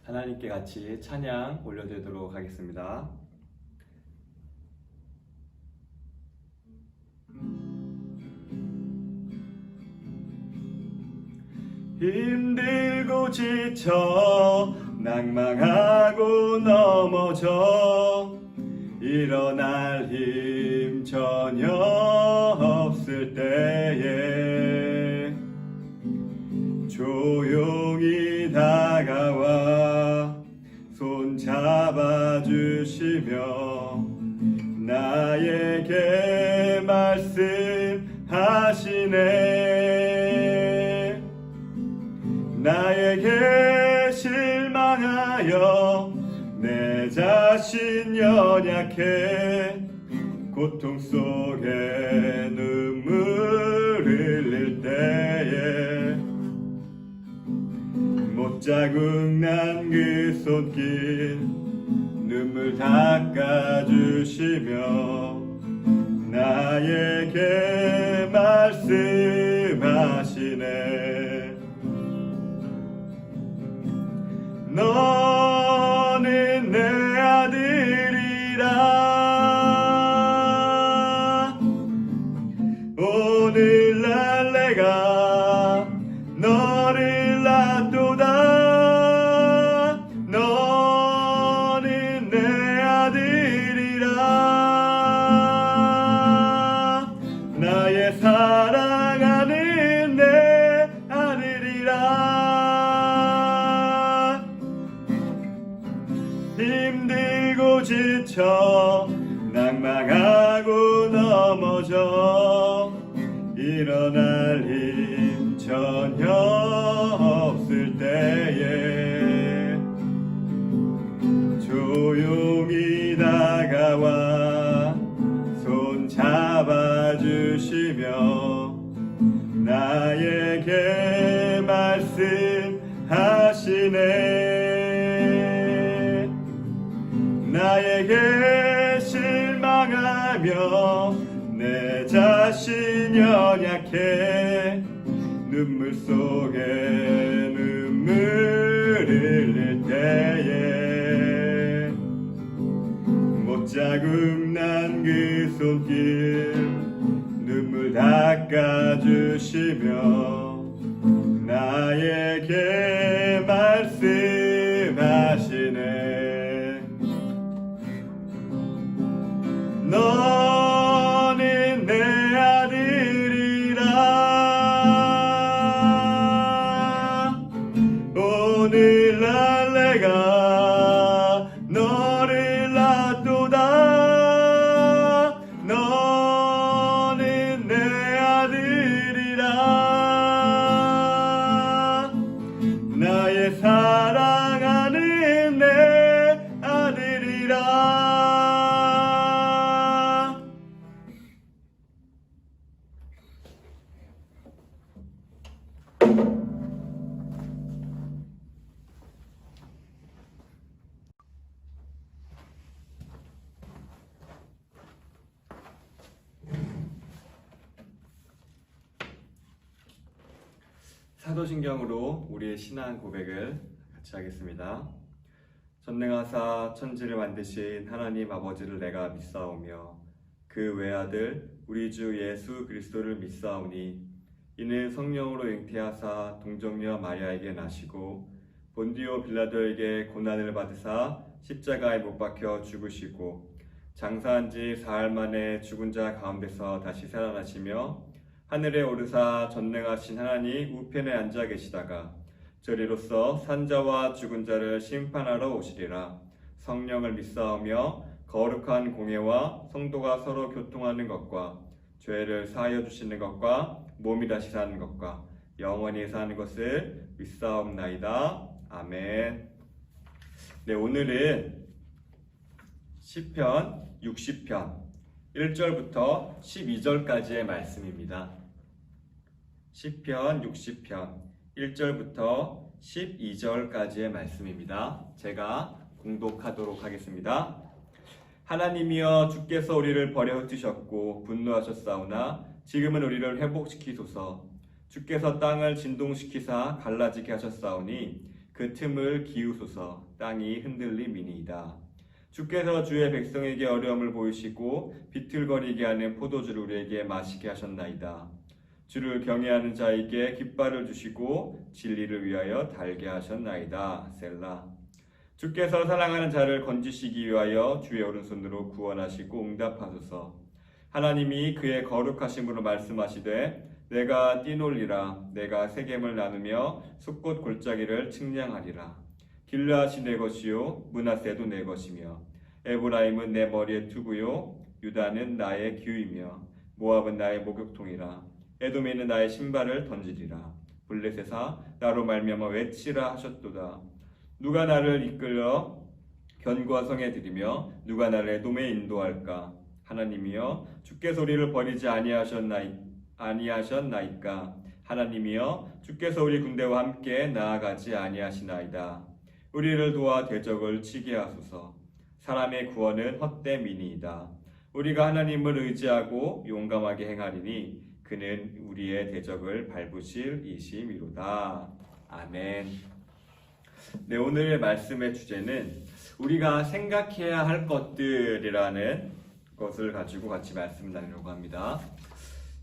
하나님께 같이 찬양 올려드리도록 하겠습니다. 힘들고 지쳐 낭망하고 넘어져 일어날 힘 전혀 없을 때에 조용히 다가와 손 잡아주시며 나에게 말씀하시네. 나에게 실망하여 내 자신 연약해 고통 속에 눈물 흘릴 때에 못자국 난 그 손길 눈물 닦아주시며 나에게 말씀하시네. 너는 내 아들이라. 오늘날 내가 너를 낳도다. 너는 내 아들이라. 나의 사랑하는 내 아들이라. 힘들고 지쳐 낭망하고 넘어져 일어날 힘 전혀 없을 때에 조용히 다가와 손 잡아주시며 나에게 말씀하시네. 나에게 실망하며 내 자신 연약해 눈물 속에 눈물 흘릴 때에 못자국 난 그 손길 눈물 닦아주시며 나에게 말씀하시네. 너는 내 아들이라. 오늘날 내가 너를 낳도다. 너는 내 아들이라. 나의 사랑하는 내 아들이라. 사도신경으로 우리의 신앙 고백을 같이 하겠습니다. 전능하사 천지를 만드신 하나님 아버지를 내가 믿사오며 그 외아들 우리 주 예수 그리스도를 믿사오니 이는 성령으로 잉태하사 동정녀 마리아에게 나시고 본디오 빌라도에게 고난을 받으사 십자가에 못 박혀 죽으시고 장사한 지 사흘 만에 죽은 자 가운데서 다시 살아나시며 하늘에 오르사 전능하신 하나님 우편에 앉아 계시다가 저리로서 산자와 죽은 자를 심판하러 오시리라. 성령을 믿사오며 거룩한 공예와 성도가 서로 교통하는 것과 죄를 사하여 주시는 것과 몸이 다시 사는 것과 영원히 사는 것을 믿사옵나이다. 아멘. 네, 오늘은 시편 60편 1절부터 12절까지의 말씀입니다. 시편 60편 1절부터 12절까지의 말씀입니다. 제가 공독하도록 하겠습니다. 하나님이여 주께서 우리를 버려 흩으셨고 분노하셨사오나 지금은 우리를 회복시키소서. 주께서 땅을 진동시키사 갈라지게 하셨사오니 그 틈을 기우소서. 땅이 흔들림이니이다. 주께서 주의 백성에게 어려움을 보이시고 비틀거리게 하는 포도주를 우리에게 마시게 하셨나이다. 주를 경외하는 자에게 깃발을 주시고 진리를 위하여 달게 하셨나이다. 셀라. 주께서 사랑하는 자를 건지시기 위하여 주의 오른손으로 구원하시고 응답하소서. 하나님이 그의 거룩하심으로 말씀하시되 내가 뛰놀리라. 내가 세겜을 나누며 숲꽃 골짜기를 측량하리라. 길르앗이 내 것이요 므낫세도 내 것이며 에브라임은 내 머리의 투구요 유다는 나의 규이며 모압은 나의 목욕통이라. 에돔에는 나의 신발을 던지리라. 블레셋아 나로 말미암아 외치라 하셨도다. 누가 나를 이끌어 견고한 성에 들이며 누가 나를 에돔에 인도할까? 하나님이여 주께서 우리를 버리지 아니하셨나이까? 하나님이여 주께서 우리 군대와 함께 나아가지 아니하시나이다. 우리를 도와 대적을 치게 하소서. 사람의 구원은 헛됨이니이다. 우리가 하나님을 의지하고 용감하게 행하리니 그는 우리의 대적을 밟으실 이심이로다. 아멘. 네, 오늘 말씀의 주제는 우리가 생각해야 할 것들이라는 것을 가지고 같이 말씀 나누려고 합니다.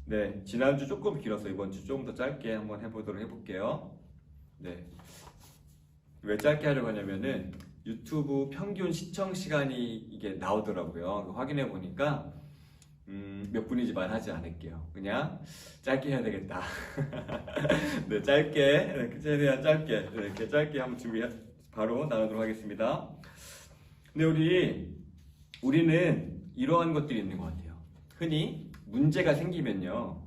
네, 지난주 조금 길어서 이번 주 조금 더 짧게 한번 해볼게요. 네, 왜 짧게 하려고 하냐면은 유튜브 평균 시청 시간이 이게 나오더라고요. 확인해 보니까 몇 분이지만 하지 않을게요. 그냥 짧게 해야 되겠다. 네, 짧게, 최대한 짧게, 이렇게 짧게 한번 바로 나누도록 하겠습니다. 근데 우리는 이러한 것들이 있는 것 같아요. 흔히 문제가 생기면요,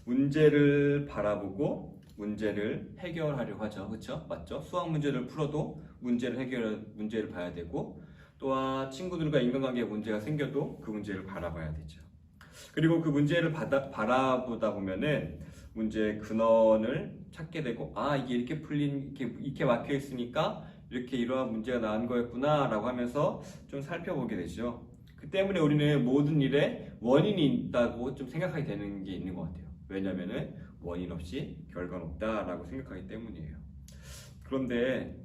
문제를 바라보고 문제를 해결하려고 하죠. 그렇죠? 맞죠? 수학 문제를 풀어도 문제를 봐야 되고, 또한 친구들과 인간관계에 문제가 생겨도 그 문제를 바라봐야 되죠. 그리고 그 문제를 바라보다 보면은 문제의 근원을 찾게 되고, 이게 이렇게 막혀 있으니까 이러한 문제가 나온 거였구나 라고 하면서 좀 살펴보게 되죠. 그 때문에 우리는 모든 일에 원인이 있다고 좀 생각하게 되는 게 있는 것 같아요. 왜냐면은 원인 없이 결과는 없다라고 생각하기 때문이에요. 그런데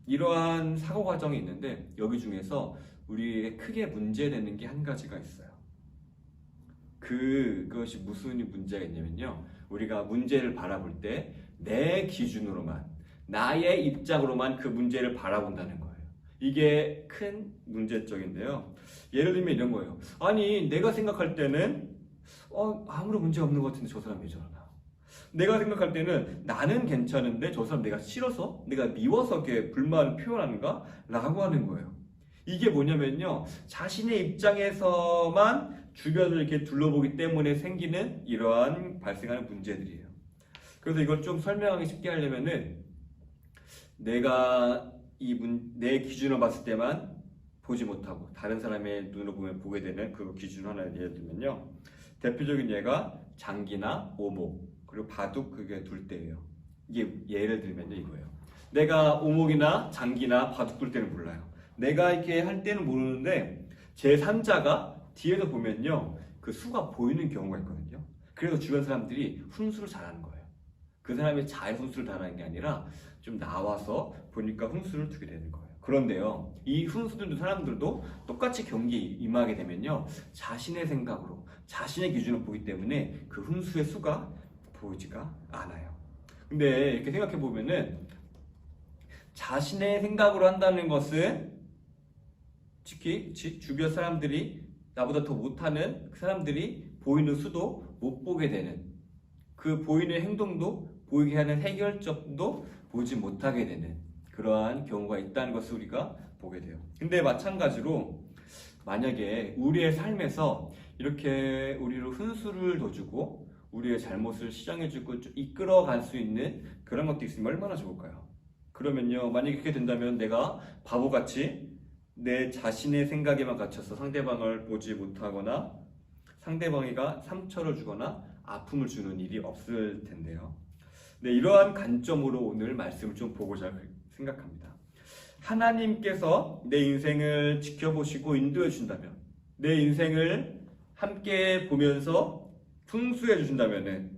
이러한 사고 과정이 있는데 여기 중에서 우리에게 크게 문제되는 게 한 가지가 있어요. 그것이 무슨 문제가 있냐면요, 우리가 문제를 바라볼 때 내 기준으로만, 나의 입장으로만 그 문제를 바라본다는 거예요. 이게 큰 문제점인데요. 예를 들면 이런 거예요. 아니, 내가 생각할 때는 아무런 문제 없는 것 같은데 저 사람 왜 저러나? 내가 생각할 때는 나는 괜찮은데 저 사람 내가 싫어서, 내가 미워서 이렇게 불만을 표현하는가? 라고 하는 거예요. 이게 뭐냐면요, 자신의 입장에서만 주변을 이렇게 둘러보기 때문에 생기는 이러한 발생하는 문제들이에요. 그래서 이걸 좀 설명하기 쉽게 하려면은, 내가 내 기준으로 봤을 때만 보지 못하고 다른 사람의 눈으로 보면 보게 되는 그 기준 하나 예를 들면요, 대표적인 예가 장기나 오목 그리고 바둑, 그게 둘 때예요. 이게 예를 들면요, 이거예요. 내가 오목이나 장기나 바둑 둘 때는 몰라요. 내가 이렇게 할 때는 모르는데 제3자가 뒤에서 보면요, 그 수가 보이는 경우가 있거든요. 그래서 주변 사람들이 훈수를 잘하는 거예요. 그 사람이 잘 훈수를 잘하는 게 아니라 좀 나와서 보니까 훈수를 두게 되는 거예요. 그런데요, 이 훈수들도 사람들도 똑같이 경기에 임하게 되면요, 자신의 생각으로, 자신의 기준으로 보기 때문에 그 훈수의 수가 보이지가 않아요. 근데 이렇게 생각해 보면은 자신의 생각으로 한다는 것은 특히 주변 사람들이, 나보다 더 못하는 그 사람들이 보이는 수도 못 보게 되는, 그 보이는 행동도, 보이게 하는 해결점도 보지 못하게 되는 그러한 경우가 있다는 것을 우리가 보게 돼요. 근데 마찬가지로 만약에 우리의 삶에서 이렇게 우리를 훈수를 둬주고 우리의 잘못을 시정해주고 이끌어갈 수 있는 그런 것도 있으면 얼마나 좋을까요? 그러면요, 만약에 그렇게 된다면 내가 바보같이 내 자신의 생각에만 갇혀서 상대방을 보지 못하거나 상대방이가 상처를 주거나 아픔을 주는 일이 없을 텐데요. 네, 이러한 관점으로 오늘 말씀을 좀 보고자 생각합니다. 하나님께서 내 인생을 지켜보시고 인도해 주신다면, 내 인생을 함께 보면서 풍수해 주신다면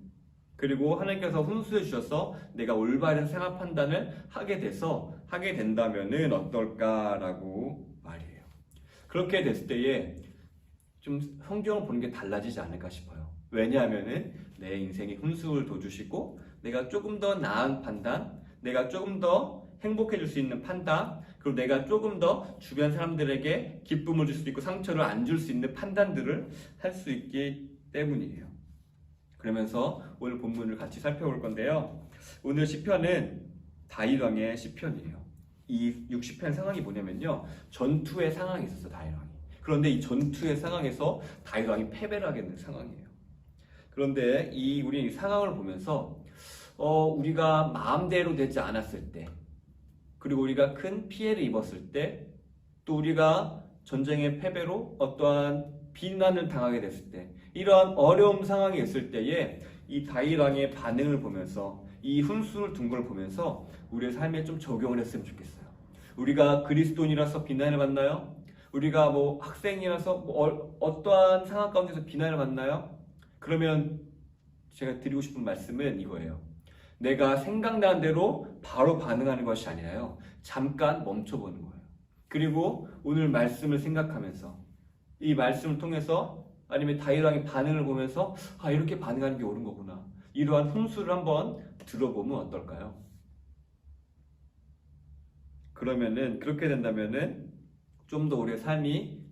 그리고 하나님께서 훈수해 주셔서 내가 올바른 생활 판단을 하게 된다면은 어떨까라고 말이에요. 그렇게 됐을 때에 좀 성경을 보는 게 달라지지 않을까 싶어요. 왜냐하면은 내 인생에 훈수를 둬주시고 내가 조금 더 나은 판단, 내가 조금 더 행복해질 수 있는 판단, 그리고 내가 조금 더 주변 사람들에게 기쁨을 줄 수도 있고 상처를 안 줄 수 있는 판단들을 할 수 있기 때문이에요. 그러면서 오늘 본문을 같이 살펴볼 건데요. 오늘 시편은 다윗 왕의 시편이에요. 이 60편 상황이 뭐냐면요, 전투의 상황이 있었어, 다윗 왕이. 그런데 이 전투의 상황에서 다윗 왕이 패배를 하게 된 상황이에요. 그런데 우리 이 상황을 보면서 우리가 마음대로 되지 않았을 때, 그리고 우리가 큰 피해를 입었을 때, 또 우리가 전쟁의 패배로 어떠한 비난을 당하게 됐을 때, 이러한 어려운 상황이 있을 때에 이 다윗 왕의 반응을 보면서, 이 훈수를 둔 걸 보면서 우리의 삶에 좀 적용을 했으면 좋겠어요. 우리가 그리스도인이라서 비난을 받나요? 우리가 학생이라서 어떠한 상황 가운데서 비난을 받나요? 그러면 제가 드리고 싶은 말씀은 이거예요. 내가 생각나는 대로 바로 반응하는 것이 아니라요, 잠깐 멈춰보는 거예요. 그리고 오늘 말씀을 생각하면서, 이 말씀을 통해서, 아니면 다윗 왕의 반응을 보면서 이렇게 반응하는 게 옳은 거구나, 이러한 훈수를 한번 들어보면 어떨까요? 그러면은, 그렇게 된다면은 좀 더 우리의 삶이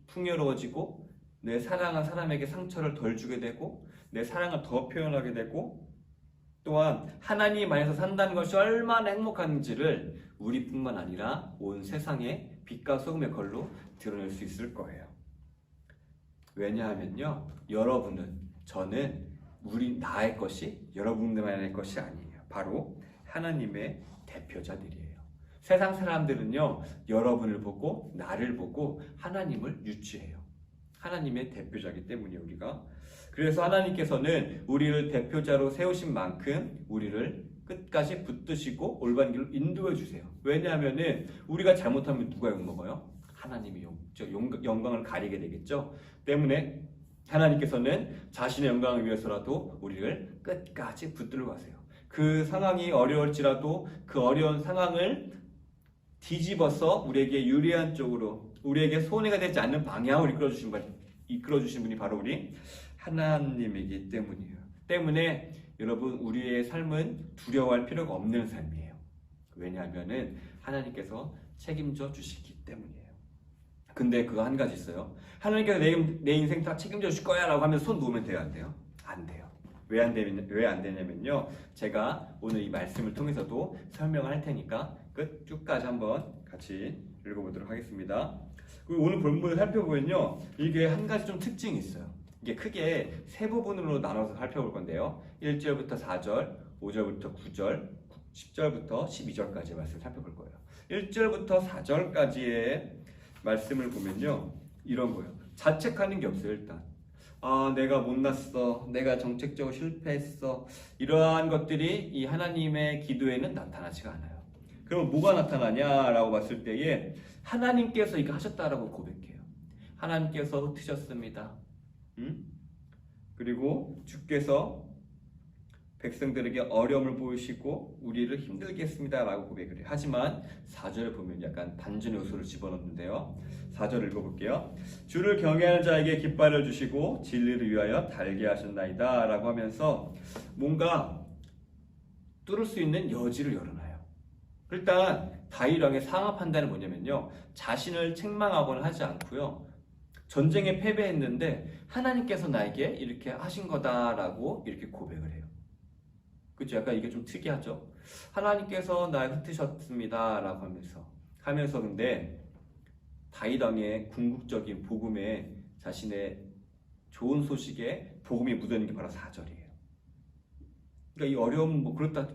풍요로워지고, 내 사랑한 사람에게 상처를 덜 주게 되고, 내 사랑을 더 표현하게 되고, 또한 하나님 안에서 산다는 것이 얼마나 행복한지를 우리뿐만 아니라 온 세상에 빛과 소금의 걸로 드러낼 수 있을 거예요. 왜냐하면요, 저는 나의 것이 여러분들만의 것이 아니에요. 바로 하나님의 대표자들이에요. 세상 사람들은요, 여러분을 보고 나를 보고 하나님을 유치해요. 하나님의 대표자이기 때문에 우리가. 그래서 하나님께서는 우리를 대표자로 세우신 만큼 우리를 끝까지 붙드시고 올바른 길로 인도해 주세요. 왜냐하면은 우리가 잘못하면 누가 욕먹어요? 하나님이 영광을 가리게 되겠죠. 때문에 하나님께서는 자신의 영광을 위해서라도 우리를 끝까지 붙들고 가세요. 그 상황이 어려울지라도 그 어려운 상황을 뒤집어서 우리에게 유리한 쪽으로, 우리에게 손해가 되지 않는 방향으로 이끌어주신 분이 바로 우리 하나님이기 때문이에요. 때문에 여러분, 우리의 삶은 두려워할 필요가 없는 삶이에요. 왜냐하면은 하나님께서 책임져 주시기 때문이에요. 근데 그거 한 가지 있어요. 하나님께서 내 인생 다 책임져 주실 거야 라고 하면서 손 놓으면 돼요, 안 돼요? 안 돼요. 왜 안 되냐면요, 제가 오늘 이 말씀을 통해서도 설명을 할 테니까 끝까지 한번 같이 읽어보도록 하겠습니다. 그리고 오늘 본문을 살펴보면요, 이게 한 가지 좀 특징이 있어요. 이게 크게 세 부분으로 나눠서 살펴볼 건데요, 1절부터 4절, 5절부터 9절, 10절부터 12절까지의 말씀을 살펴볼 거예요. 1절부터 4절까지의 말씀을 보면요, 이런 거예요. 자책하는 게 없어요. 일단 내가 못났어, 내가 정책적으로 실패했어, 이러한 것들이 이 하나님의 기도에는 나타나지가 않아요. 그럼 뭐가 나타나냐라고 봤을 때에 하나님께서 이거 하셨다라고 고백해요. 하나님께서 흩으셨습니다. 그리고 주께서 백성들에게 어려움을 보이시고 우리를 힘들게 했습니다라고 고백을 해요. 하지만 4절을 보면 약간 반전의 요소를 집어넣는데요. 4절 읽어볼게요. 주를 경외하는 자에게 깃발을 주시고 진리를 위하여 달게 하셨나이다 라고 하면서 뭔가 뚫을 수 있는 여지를 열어놔요. 일단 다윗 왕의 상황 판단은 뭐냐면요, 자신을 책망하거나 하지 않고요, 전쟁에 패배했는데 하나님께서 나에게 이렇게 하신 거다라고 이렇게 고백을 해요. 그렇죠? 약간 이게 좀 특이하죠? 하나님께서 날 흩으셨습니다 라고 하면서 근데 다윗 왕의 궁극적인 복음에, 자신의 좋은 소식에 복음이 묻어있는 게 바로 4절이에요. 그러니까 이 어려움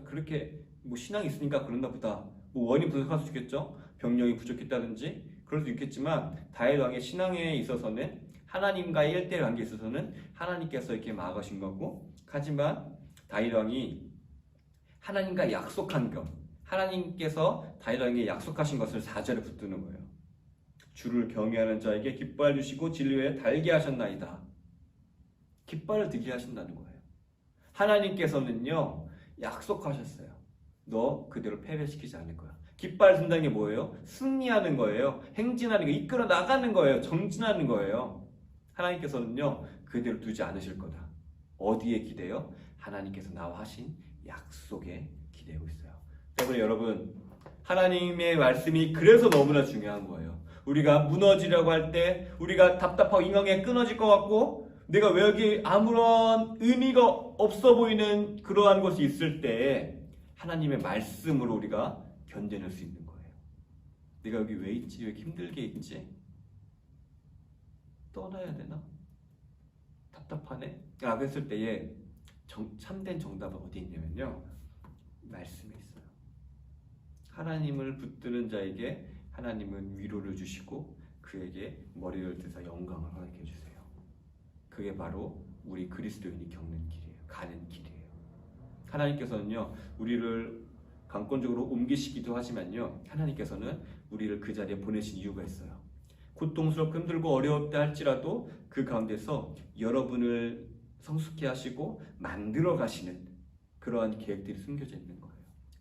그렇게 신앙이 있으니까 그런가 보다, 원이 부족할 수 있겠죠? 병력이 부족했다든지 그럴 수 있겠지만, 다윗 왕의 신앙에 있어서는, 하나님과의 1대1 관계에 있어서는 하나님께서 이렇게 막으신 거고, 하지만 다윗 왕이 하나님과 약속한 것, 하나님께서 다윗 왕에게 약속하신 것을 4절에 붙드는 거예요. 주를 경외하는 자에게 깃발 주시고 진리에 달게 하셨나이다. 깃발을 들게 하신다는 거예요. 하나님께서는요, 약속하셨어요. 너 그대로 패배시키지 않을 거야. 깃발 든다는 게 뭐예요? 승리하는 거예요. 행진하는 거, 이끌어 나가는 거예요. 정진하는 거예요. 하나님께서는요, 그대로 두지 않으실 거다. 어디에 기대요? 하나님께서 나와 하신 약속에 기대고 있어요. 때문에 여러분, 하나님의 말씀이 그래서 너무나 중요한 거예요. 우리가 무너지려고 할 때, 우리가 답답하고 인강에 끊어질 것 같고, 내가 왜 여기 아무런 의미가 없어 보이는 그러한 것이 있을 때 하나님의 말씀으로 우리가 견뎌낼 수 있는 거예요. 내가 여기 왜 있지? 왜 힘들게 있지? 떠나야 되나? 답답하네? 그랬을 때에 참된 정답은 어디 있냐면요, 말씀에 있어요. 하나님을 붙드는 자에게 하나님은 위로를 주시고 그에게 머리를 드사 영광을 허락해 주세요. 그게 바로 우리 그리스도인이 겪는 길이에요. 가는 길이에요. 하나님께서는요, 우리를 강권적으로 옮기시기도 하지만요, 하나님께서는 우리를 그 자리에 보내신 이유가 있어요. 고통스럽고 힘들고 어려웠다 할지라도 그 가운데서 여러분을 성숙해 하시고 만들어 가시는 그러한 계획들이 숨겨져 있는 거예요.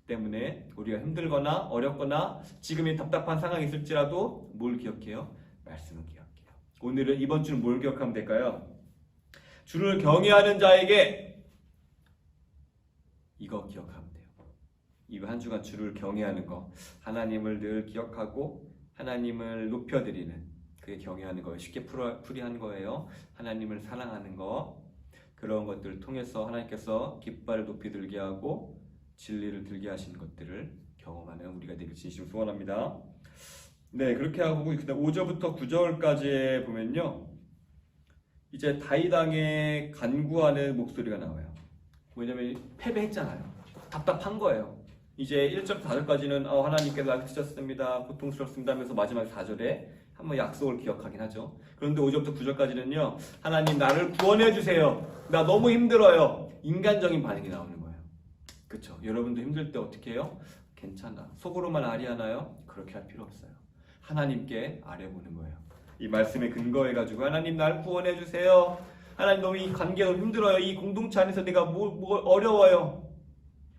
때문에 우리가 힘들거나 어렵거나 지금의 답답한 상황이 있을지라도 뭘 기억해요? 말씀을 기억해요. 오늘은 이번 주는 뭘 기억하면 될까요? 주를 경외하는 자에게 이거 기억하면 돼요. 이번 한 주간 주를 경외하는 거, 하나님을 늘 기억하고 하나님을 높여드리는, 그게 경외하는 거예요. 쉽게 풀이한 거예요. 하나님을 사랑하는 거, 그런 것들을 통해서 하나님께서 깃발을 높이 들게 하고 진리를 들게 하시는 것들을 경험하는 우리가 되길 진심으로 소원합니다. 네, 그렇게 하고 5절부터 9절까지 보면요, 이제 다윗 왕의 간구하는 목소리가 나와요. 왜냐면 패배했잖아요. 답답한 거예요. 이제 1절부터 4절까지는 하나님께서 나를 치셨습니다. 고통스럽습니다 하면서 마지막 4절에 한번 약속을 기억하긴 하죠. 그런데 5절부터 9절까지는요, 하나님 나를 구원해 주세요. 나 너무 힘들어요. 인간적인 반응이 나오는 거예요. 그렇죠? 여러분도 힘들 때 어떻게 해요? 괜찮아. 속으로만 아리하나요? 그렇게 할 필요 없어요. 하나님께 아뢰보는 거예요. 이 말씀에 근거해가지고 하나님 나를 구원해 주세요. 하나님 너무 이 관계가 힘들어요. 이 공동체 안에서 내가 뭐 어려워요.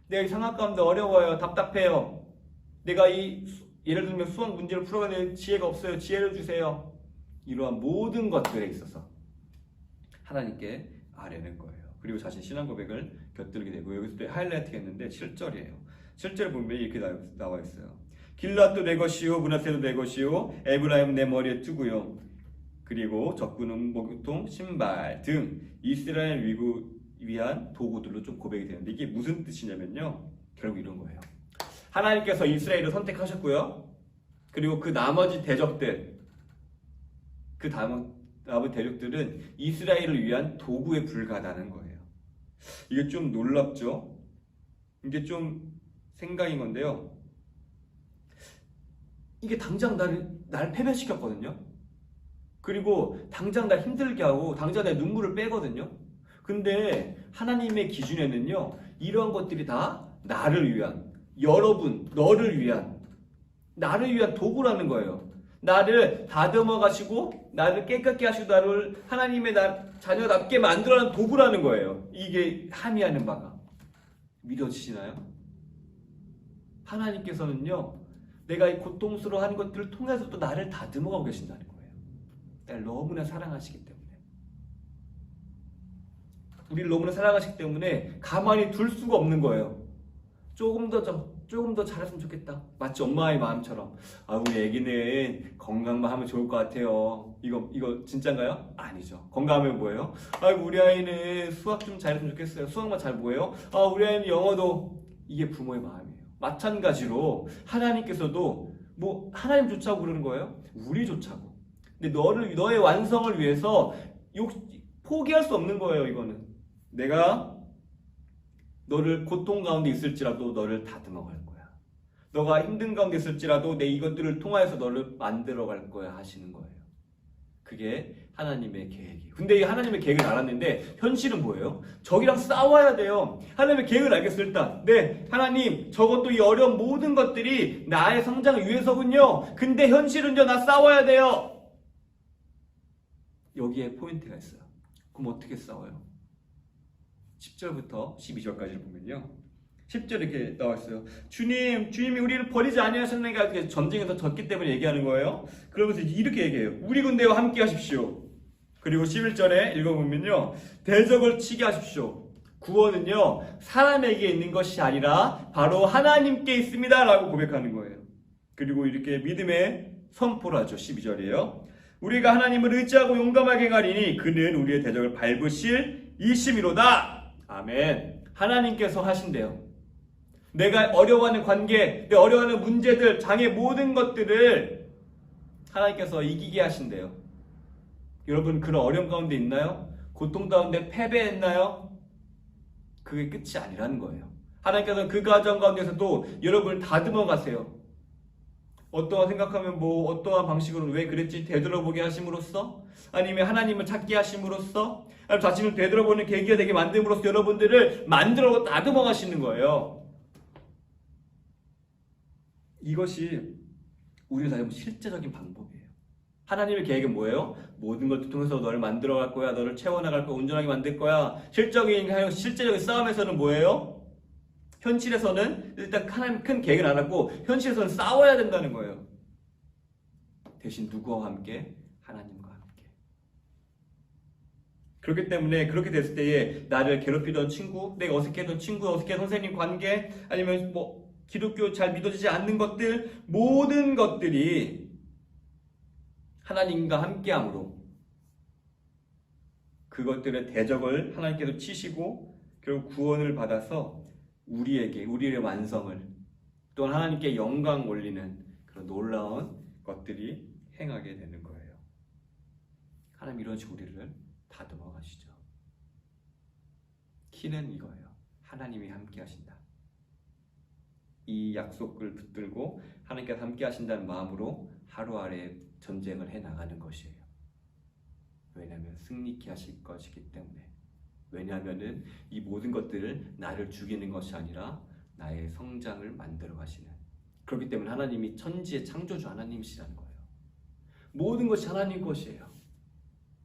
내가 이 상황 가운데 어려워요. 답답해요. 내가 예를 들면 수학 문제를 풀어가는 지혜가 없어요. 지혜를 주세요. 이러한 모든 것들에 있어서 하나님께 아뢰는 거예요. 그리고 자신 신앙 고백을 곁들이게 되고, 여기서 또 하이라이트가 있는데 7절이에요. 7절 보면 이렇게 나와 있어요. 길앗도 내 것이요 므낫세도 내 것이요 에브라임 내 머리에 뜨고요. 그리고 적군은 목욕통, 신발 등 이스라엘 위한 도구들로 좀 고백이 되는데, 이게 무슨 뜻이냐면요, 결국 이런 거예요. 하나님께서 이스라엘을 선택하셨고요. 그리고 그 나머지 대적들, 그 남은 대적들은 이스라엘을 위한 도구에 불과하다는 거예요. 이게 좀 놀랍죠? 이게 좀 생각인 건데요. 이게 당장 날 패배시켰거든요. 그리고 당장 날 힘들게 하고 당장 내 눈물을 빼거든요. 근데 하나님의 기준에는요, 이러한 것들이 다 나를 위한, 여러분, 너를 위한, 나를 위한 도구라는 거예요. 나를 다듬어 가시고 나를 깨끗게 하시고 나를 하나님의 자녀답게 만들어낸 도구라는 거예요. 이게 함의하는 바가 믿어지시나요? 하나님께서는요, 내가 이 고통스러워하는 것들을 통해서도 나를 다듬어가고 계신다는 거예요. 나를 너무나 사랑하시기 때문에, 우리를 너무나 사랑하시기 때문에 가만히 둘 수가 없는 거예요. 조금 더 잘했으면 좋겠다. 마치 엄마의 마음처럼, 우리 애기는 건강만 하면 좋을 것 같아요. 이거 진짠가요? 아니죠. 건강하면 뭐예요? 우리 아이는 수학 좀 잘했으면 좋겠어요. 수학만 잘 뭐예요? 우리 아이는 영어도. 이게 부모의 마음이에요. 마찬가지로 하나님께서도 하나님조차고 그러는 거예요. 우리조차고. 근데 너의 완성을 위해서 포기할 수 없는 거예요. 이거는 내가 너를 고통 가운데 있을지라도 너를 다듬어 갈 거야. 너가 힘든 가운데 있을지라도 내 이것들을 통하여서 너를 만들어 갈 거야 하시는 거예요. 그게 하나님의 계획이에요. 근데 이 하나님의 계획을 알았는데 현실은 뭐예요? 적이랑 싸워야 돼요. 하나님의 계획을 알겠어요. 일단 하나님, 저것도 이 어려운 모든 것들이 나의 성장을 위해서군요. 근데 현실은요, 나 싸워야 돼요. 여기에 포인트가 있어요. 그럼 어떻게 싸워요? 10절부터 12절까지를 보면요. 10절 이렇게 나와 있어요. 주님이 우리를 버리지 아니하셨느니까 전쟁에서 졌기 때문에 얘기하는 거예요. 그러면서 이렇게 얘기해요. 우리 군대와 함께 하십시오. 그리고 11절에 읽어보면요. 대적을 치게 하십시오. 구원은요. 사람에게 있는 것이 아니라 바로 하나님께 있습니다. 라고 고백하는 거예요. 그리고 이렇게 믿음의 선포를 하죠. 12절이에요. 우리가 하나님을 의지하고 용감하게 가리니 그는 우리의 대적을 밟으실 이심이로다. 아멘. 하나님께서 하신대요. 내가 어려워하는 관계, 내가 어려워하는 문제들, 장애 모든 것들을 하나님께서 이기게 하신대요. 여러분 그런 어려움 가운데 있나요? 고통 가운데 패배했나요? 그게 끝이 아니라는 거예요. 하나님께서는 그 과정 가운데서도 여러분을 다듬어 가세요. 어떠한 생각하면 어떠한 방식으로 왜 그랬지 되돌아보게 하심으로써, 아니면 하나님을 찾게 하심으로써, 아니면 자신을 되돌아보는 계기가 되게 만듦으로써 여러분들을 만들어 다듬어 가시는 거예요. 이것이 우리를 다듬는 실제적인 방법이에요. 하나님의 계획은 뭐예요? 모든 걸 통해서 너를 만들어 갈 거야, 너를 채워나갈 거야, 온전하게 만들 거야. 실제적인 싸움에서는 뭐예요? 현실에서는 일단 하나님 큰 계획을 안 하고 현실에서는 싸워야 된다는 거예요. 대신 누구와 함께? 하나님과 함께. 그렇기 때문에 그렇게 됐을 때에 나를 괴롭히던 친구, 내가 어색했던 친구, 어색했던 선생님 관계, 아니면 기독교 잘 믿어지지 않는 것들, 모든 것들이 하나님과 함께함으로 그것들의 대적을 하나님께서 치시고 결국 구원을 받아서 우리의 완성을, 또한 하나님께 영광 올리는 그런 놀라운 것들이 행하게 되는 거예요. 하나님 이런 식으로 우리를 다듬어 가시죠. 키는 이거예요. 하나님이 함께 하신다. 이 약속을 붙들고 하나님께서 함께 하신다는 마음으로 하루아래 전쟁을 해나가는 것이에요. 왜냐하면 승리케 하실 것이기 때문에. 왜냐하면 이 모든 것들을 나를 죽이는 것이 아니라 나의 성장을 만들어 가시는, 그렇기 때문에 하나님이 천지의 창조주 하나님이시라는 거예요. 모든 것이 하나님 것이에요.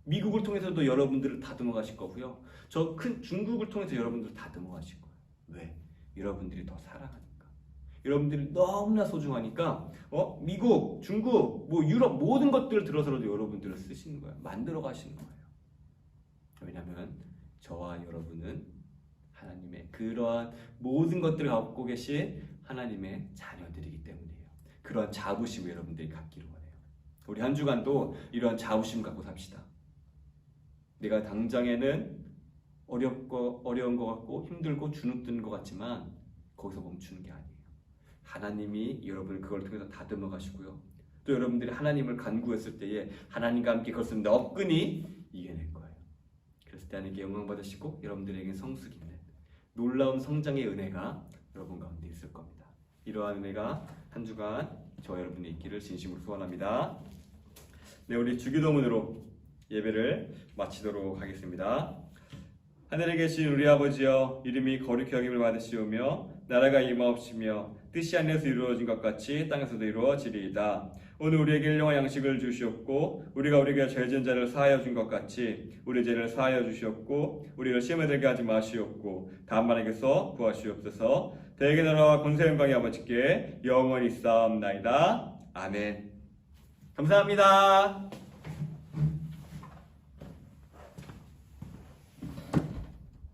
미국을 통해서도 여러분들을 다듬어 가실 거고요. 저 큰 중국을 통해서 여러분들을 다듬어 가실 거예요. 왜? 여러분들이 더 사랑하니까. 여러분들이 너무나 소중하니까 미국, 중국, 유럽 모든 것들을 들어서라도 여러분들을 쓰시는 거예요. 만들어 가시는 거예요. 왜냐하면 저와 여러분은 하나님의 그러한 모든 것들을 갖고 계신 하나님의 자녀들이기 때문이에요. 그러한 자부심을 여러분들이 갖기를 원해요. 우리 한 주간도 이러한 자부심 갖고 삽시다. 내가 당장에는 어려운 것 같고 힘들고 주눅드는 것 같지만 거기서 멈추는 게 아니에요. 하나님이 여러분을 그걸 통해서 다듬어 가시고요. 또 여러분들이 하나님을 간구했을 때에 하나님과 함께 그것을 너끈히 이겨낼 거예요. 그랬을 때 하나님께 영광 받으시고 여러분들에게 성숙 있는 놀라운 성장의 은혜가 여러분 가운데 있을 겁니다. 이러한 은혜가 한 주간 저와 여러분이 있기를 진심으로 소원합니다. 네, 우리 주기도문으로 예배를 마치도록 하겠습니다. 하늘에 계신 우리 아버지여, 이름이 거룩히 여김을 받으시오며 나라가 임하옵시며 뜻이 하늘에서 이루어진 것 같이 땅에서도 이루어지리이다. 오늘 우리에게 일용할 양식을 주시옵고 우리가 우리에게 죄 지은 자를 사하여 준 것 같이 우리 죄를 사하여 주시옵고 우리를 시험에 들게 하지 마시옵고 다만 에게서 구하시옵소서. 대개 나라와 권세 영광이 아버지께 영원히 있사옵나이다. 아멘. 감사합니다.